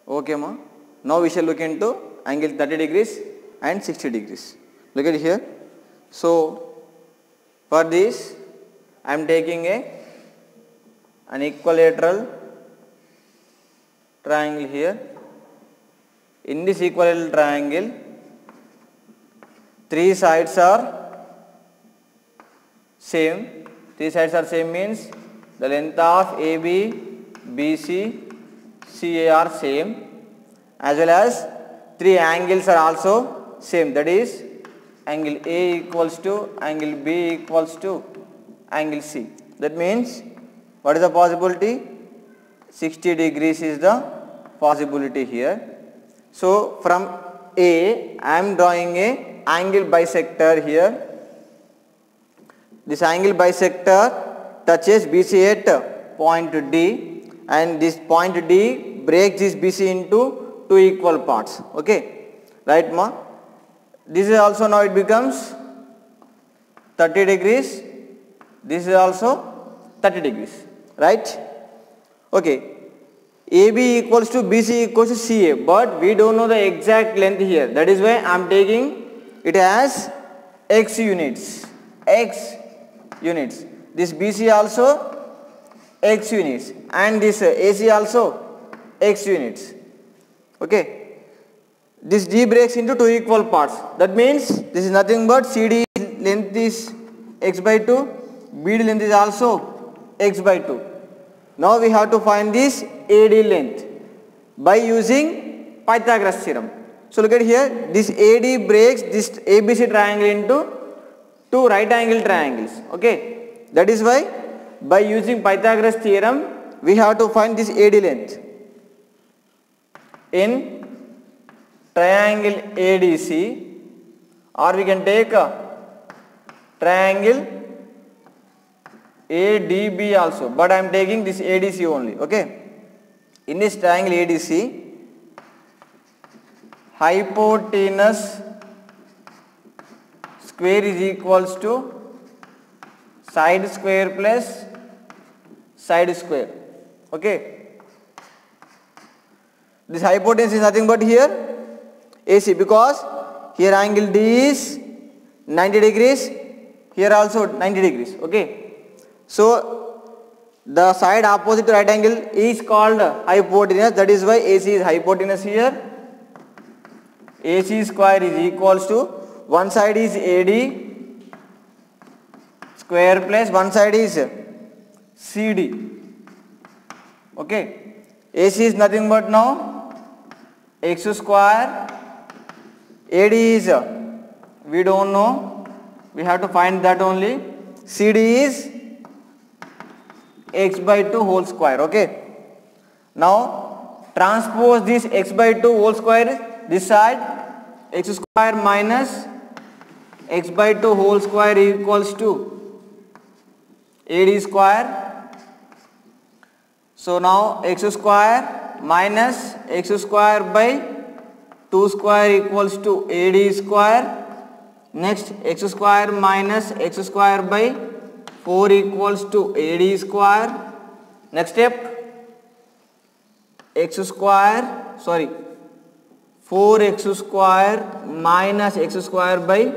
Okay ma. Now we shall look into angle 30 degrees and 60 degrees. Look at here. So for this I am taking an equilateral triangle here. In this equilateral triangle, three sides are same. Three sides are same means the length of AB, BC, CA are same, as well as three angles are also same. That is angle A equals to angle B equals to angle C. That means what is the possibility? 60 degrees is the possibility here. So from A I am drawing a angle bisector here. This angle bisector touches BC at point D, and this point D breaks this BC into two equal parts. Okay, right ma? This is also now it becomes 30 degrees. This is also 30 degrees, right? Okay. AB equals to BC equals to CA, but we don't know the exact length here. That is why I am taking it as x units. X units. This BC also x units, and this AC also x units. Okay. This D breaks into two equal parts. That means this is nothing but CD length is x by 2, BD length is also x by 2. Now we have to find this AD length by using Pythagoras theorem. So look at here, this AD breaks this ABC triangle into two right angle triangles. Okay, that is why by using Pythagoras theorem we have to find this AD length. In triangle ADC, or we can take a triangle ADB also, but I am taking this ADC only. Okay, in this triangle ADC, hypotenuse square is equals to side square plus side square. Okay, this hypotenuse is nothing but here AC, because here angle D is 90 degrees, here also 90 degrees. Okay, so the side opposite to right angle is called hypotenuse. That is why AC is hypotenuse here. AC square is equals to, one side is AD square plus one side is CD. Okay, AC is nothing but now x square, AD is we don't know, we have to find that only. CD is x by 2 whole square. Okay, now transpose this x by 2 whole square this side, x square minus x by 2 whole square equals to AD square. So now x square minus x square by 2 square equals to AD square. Next x square minus x square by 4 equals to AD square. Next step, x square, 4x square minus x square by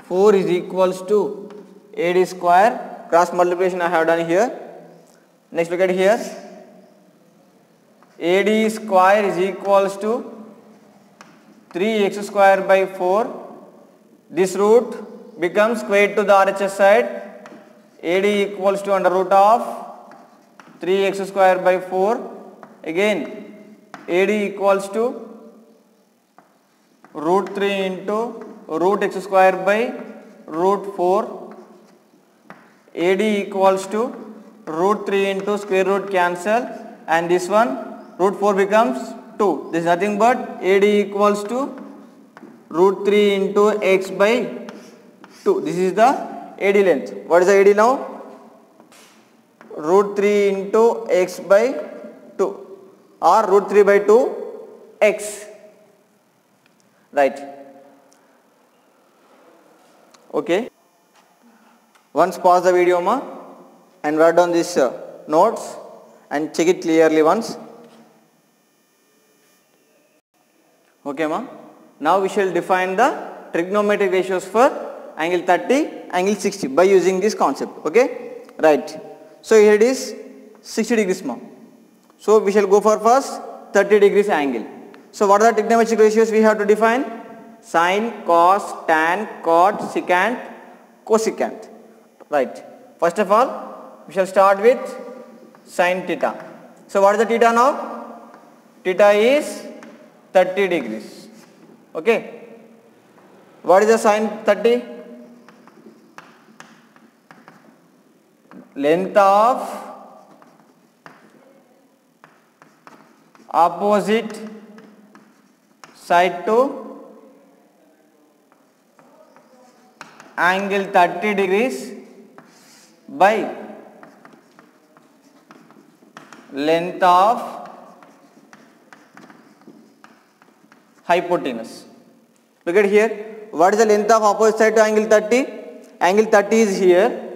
4 is equals to AD square. Cross multiplication I have done here. Next look at here, AD square is equals to 3x square by 4. This root becomes square to the RHS side. AD equals to under root of 3x square by 4. Again AD equals to root 3 into root x square by root 4. AD equals to root 3 into square root cancel, and this one root 4 becomes 2. This is nothing but AD equals to root 3 into x by 2. This is the AD length. What is the AD now? Root 3 into x by 2, or root 3 by 2 x. Right. Okay. Once pause the video ma, and write down these notes and check it clearly once. Okay ma. Now we shall define the trigonometric ratios for angle 30, angle 60 by using this concept. Okay, right. So here it is 60 degrees ma. So we shall go for first 30 degrees angle. So what are the trigonometric ratios we have to define? Sin, cos, tan, cot, secant, cosecant. Right. First of all, we shall start with sin theta. So what is the theta now? Theta is 30 degrees. Okay. What is the sin 30? Length of opposite side to angle 30 degrees by length of hypotenuse. Look at here. What is the length of opposite side to angle 30? Angle 30 is here.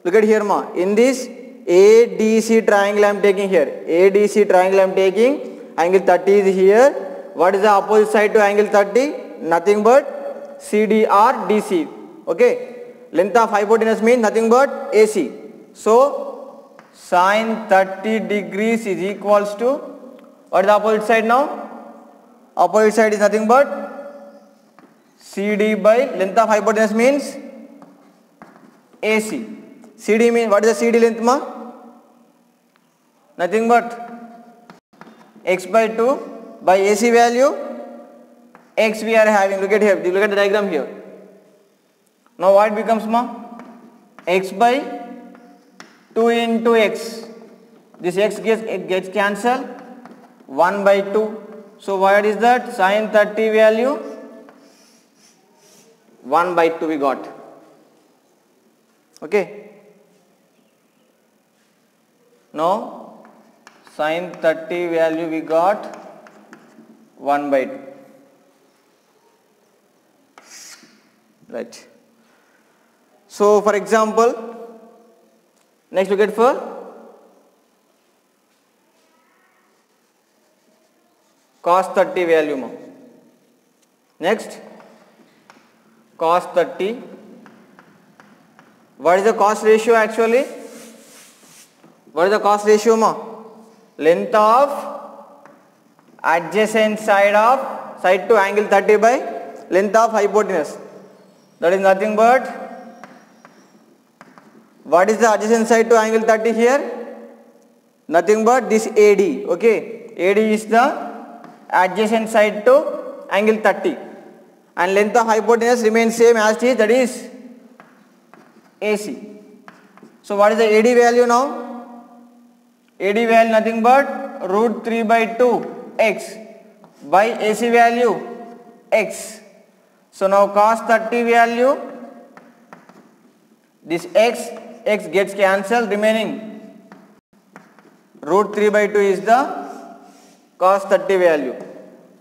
Look at here ma. In this ADC triangle I am taking here. ADC triangle I am taking. Angle 30 is here. What is the opposite side to angle 30? Nothing but CD or DC. Okay. Length of hypotenuse means nothing but AC. So sin 30 degrees is equals to, what is the opposite side now? Opposite side is nothing but CD by length of hypotenuse means AC. CD means, what is the CD length ma? Nothing but x by 2 by AC value x we are having. Look at here. Look at the diagram here. Now what becomes ma? X by 2 into x. This x gets cancelled. 1 by 2. So what is that? Sin 30 value 1 by 2 we got. Okay. Now sin 30 value we got 1 by 2. Right. So for example, next look at for cos 30 value ma. Next cos 30. What is the cost ratio actually? What is the cost ratio ma? Length of adjacent side to angle 30 by length of hypotenuse. That is nothing but, what is the adjacent side to angle 30 here? Nothing but this AD. Okay. AD is the adjacent side to angle 30 and length of hypotenuse remains same as it is, that is AC. So what is the AD value now? AD value nothing but root 3 by 2 x by AC value x. So now cos 30 value, this x gets cancelled, remaining root 3 by 2 is the cos 30 value.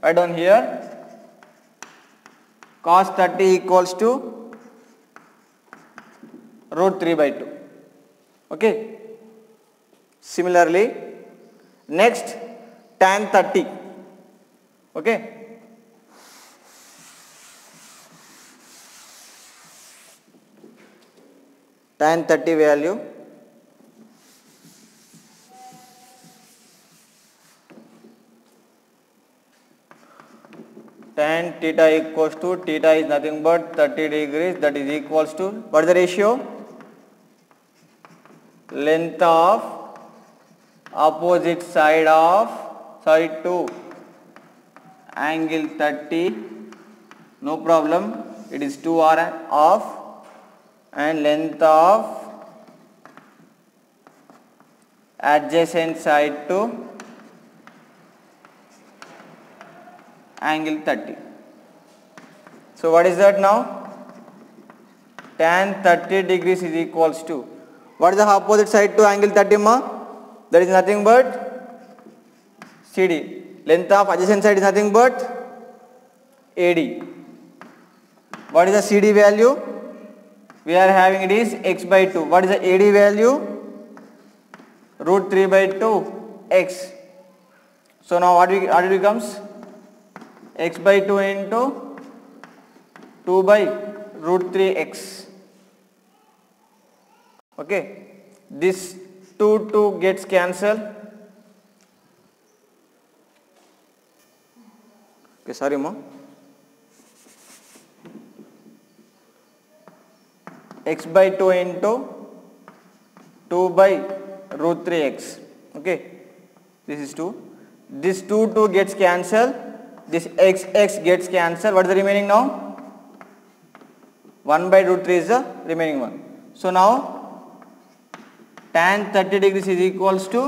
Write down here, cos 30 equals to root 3 by 2. Okay. Similarly, next tan 30. Okay. Tan 30 value tan theta equals to, theta is nothing but 30 degrees, that is equals to, what is the ratio? Length of opposite side to angle 30, no problem, it is 2r off, and length of adjacent side to angle 30. So what is that now? Tan 30 degrees is equals to, what is the opposite side to angle 30 ma? That is nothing but CD. Length of adjacent side is nothing but AD. What is the CD value? We are having it is x by 2. What is the AD value? Root 3 by 2 x. So now what it becomes? x by 2 into 2 by root 3x. Okay, this 2 gets cancelled. Okay, sorry ma. X by 2 into 2 by root 3x. Okay, this is 2. This 2 gets cancelled. This x gets cancelled. What is the remaining now? 1 by root 3 is the remaining one. So now tan 30 degrees is equals to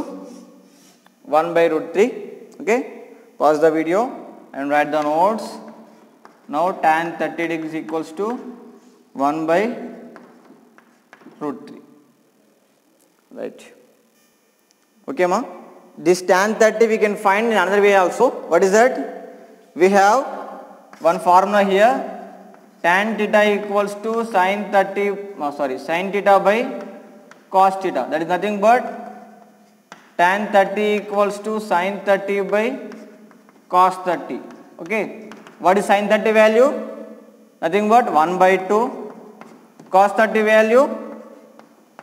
1 by root 3. Okay, pause the video and write the notes. Now tan 30 degrees equals to 1 by root 3. Right. Okay ma. This tan 30 we can find in another way also. What is that? We have one formula here. Tan theta equals to sin theta by cos theta. That is nothing but tan 30 equals to sin 30 by cos 30. Okay. What is sin 30 value? Nothing but 1 by 2. Cos 30 value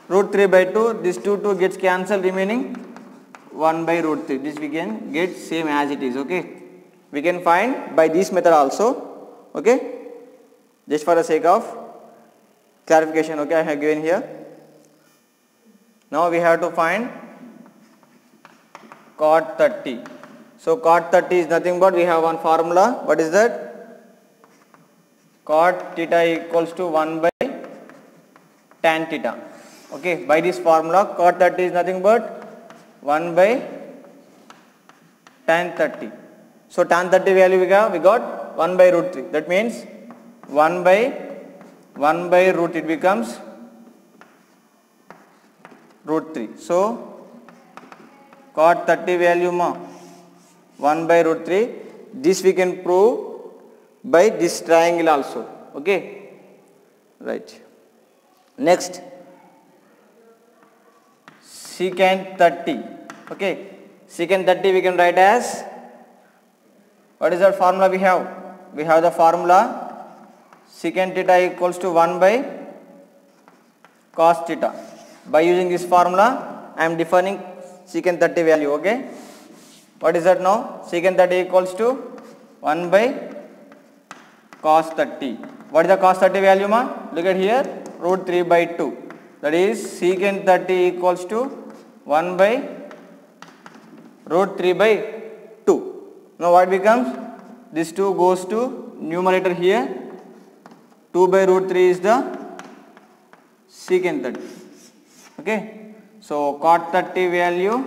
root 3 by 2. This 2 gets cancelled, remaining 1 by root 3. This we can get same as it is. Okay. We can find by this method also. Okay. Just for the sake of clarification. Okay, I have given here. Now we have to find cot 30. So cot 30 is nothing but we have one formula. What is that? Cot theta equals to 1 by tan theta. Okay, by this formula cot 30 is nothing but 1 by tan 30. So tan 30 value we got 1 by root 3. That means 1 by root, it becomes root 3. So cot 30 value 1 by root 3. This we can prove by this triangle also. Okay, right. Next, secant 30. Okay, secant 30 we can write as, what is that formula we have? We have the formula secant theta equals to 1 by cos theta. By using this formula, I am defining secant 30 value. Okay, what is that now? Secant 30 equals to 1 by cos 30. What is the cos 30 value ma? Look at here, root 3 by 2. That is secant 30 equals to 1 by root 3 by 2. Now what becomes? This 2 goes to numerator here. 2 by root 3 is the secant 30. Okay. So cot 30 value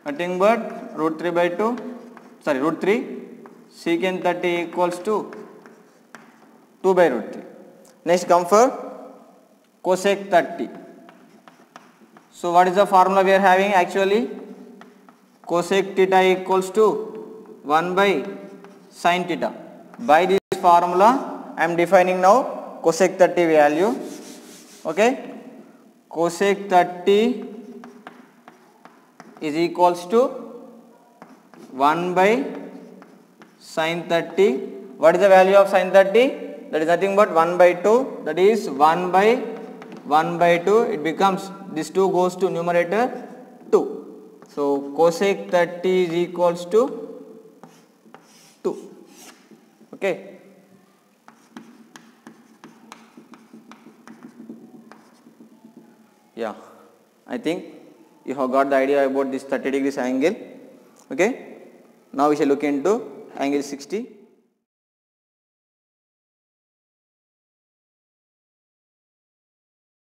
nothing but root 3 by 2. Root 3. Secant 30 equals to 2 by root 3. Next come for cosec 30. So what is the formula we are having actually? Cosec theta equals to 1 by sin theta. By this formula I am defining now cosec 30 value. Okay, cosec 30 is equals to 1 by sin 30. What is the value of sin 30? That is nothing but 1 by 2. That is 1 by 1 by 2. It becomes, this 2 goes to numerator 2. So cosec 30 is equals to 2. Okay. Yeah, I think you have got the idea about this 30 degrees angle. Okay. Now we shall look into angle 60.